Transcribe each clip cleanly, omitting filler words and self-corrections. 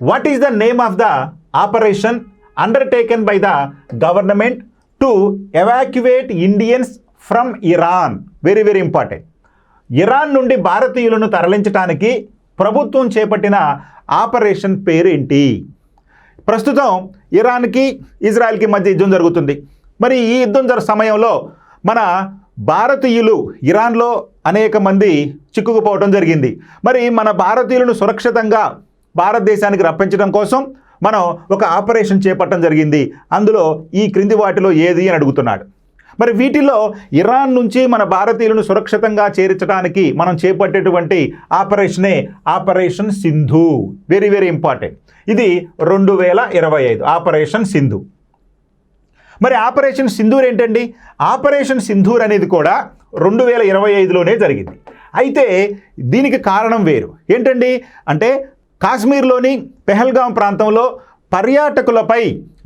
What is the name of the operation undertaken by the government to evacuate Indians from Iran? Very very important. Iran నుండి భారతీయులను తరలించడానికి ప్రభుత్వం చేపట్టిన operation పేరు ఏంటి? ప్రస్తుతం ఇరాన్కి ఇజ్రాయెల్కి మధ్య యుద్ధం జరుగుతుంది. మరి ఈ యుద్ధం సమయంలో మన భారతీయులు ఇరాన్లో అనేక మంది చిక్కుకుపోవడం జరిగింది. మరి మన భారతీయులను సురక్షితంగా భారతదేశానికి రప్పించడం కోసం మనం ఒక ఆపరేషన్ చేపట్టడం జరిగింది. అందులో ఈ క్రింది వాటిలో ఏది అని అడుగుతున్నాడు. మరి వీటిలో ఇరాన్ నుంచి మన భారతీయులను సురక్షితంగా చేర్చడానికి మనం చేపట్టేటువంటి ఆపరేషనే operation Sindhu. Very very important. ఇది 2025 ఆపరేషన్ సింధు. మరి ఆపరేషన్ సింధూర్ ఏంటండి? ఆపరేషన్ సింధూర్ అనేది కూడా 2025లోనే జరిగింది. అయితే దీనికి కారణం వేరు. ఏంటండి అంటే కాశ్మీర్లోని పెహల్గాం ప్రాంతంలో పర్యాటకులపై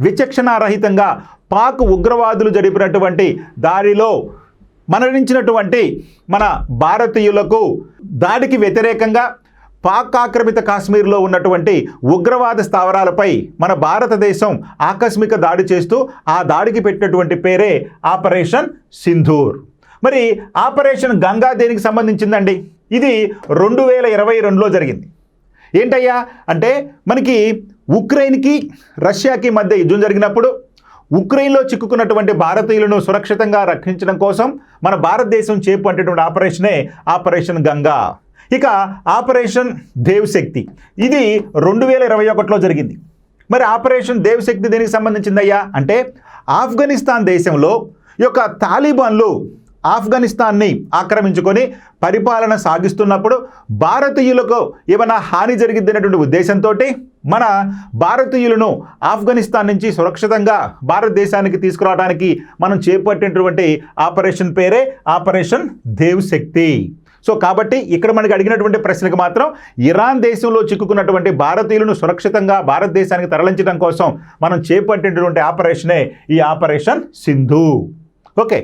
విచక్షణారహితంగా పాక్ ఉగ్రవాదులు జరిపినటువంటి దాడిలో మరణించినటువంటి మన భారతీయులకు దాడికి వ్యతిరేకంగా పాక్ ఆక్రమిత కాశ్మీర్లో ఉన్నటువంటి ఉగ్రవాద స్థావరాలపై మన భారతదేశం ఆకస్మిక దాడి చేస్తూ ఆ దాడికి పెట్టినటువంటి పేరే ఆపరేషన్ సింధూర్. మరి ఆపరేషన్ గంగా దేనికి సంబంధించిందండి? ఇది 2022లో జరిగింది. ఏంటయ్యా అంటే మనకి ఉక్రెయిన్కి రష్యాకి మధ్య యుద్ధం జరిగినప్పుడు ఉక్రెయిన్లో చిక్కుకున్నటువంటి భారతీయులను సురక్షితంగా రక్షించడం కోసం మన భారతదేశం చేపట్టేటువంటి ఆపరేషనే ఆపరేషన్ గంగా. ఇక ఆపరేషన్ దేవ్ శక్తి ఇది 2021లో జరిగింది. మరి ఆపరేషన్ దేవ్ శక్తి దేనికి సంబంధించిందయ్యా అంటే ఆఫ్ఘనిస్తాన్ దేశంలో ఈ యొక్క తాలిబాన్లు ఆఫ్ఘనిస్తాన్ని ఆక్రమించుకొని పరిపాలన సాగిస్తున్నప్పుడు భారతీయులకు ఏమైనా హాని జరిగిద్దనేటువంటి ఉద్దేశంతో మన భారతీయులను ఆఫ్ఘనిస్తాన్ నుంచి సురక్షితంగా భారతదేశానికి తీసుకురావడానికి మనం చేపట్టినటువంటి ఆపరేషన్ పేరే ఆపరేషన్ దేవ్ శక్తి. సో కాబట్టి ఇక్కడ మనకి అడిగినటువంటి ప్రశ్నకు మాత్రం ఇరాన్ దేశంలో చిక్కుకున్నటువంటి భారతీయులను సురక్షితంగా భారతదేశానికి తరలించడం కోసం మనం చేపట్టినటువంటి ఆపరేషనే ఈ ఆపరేషన్ సింధు. ఓకే.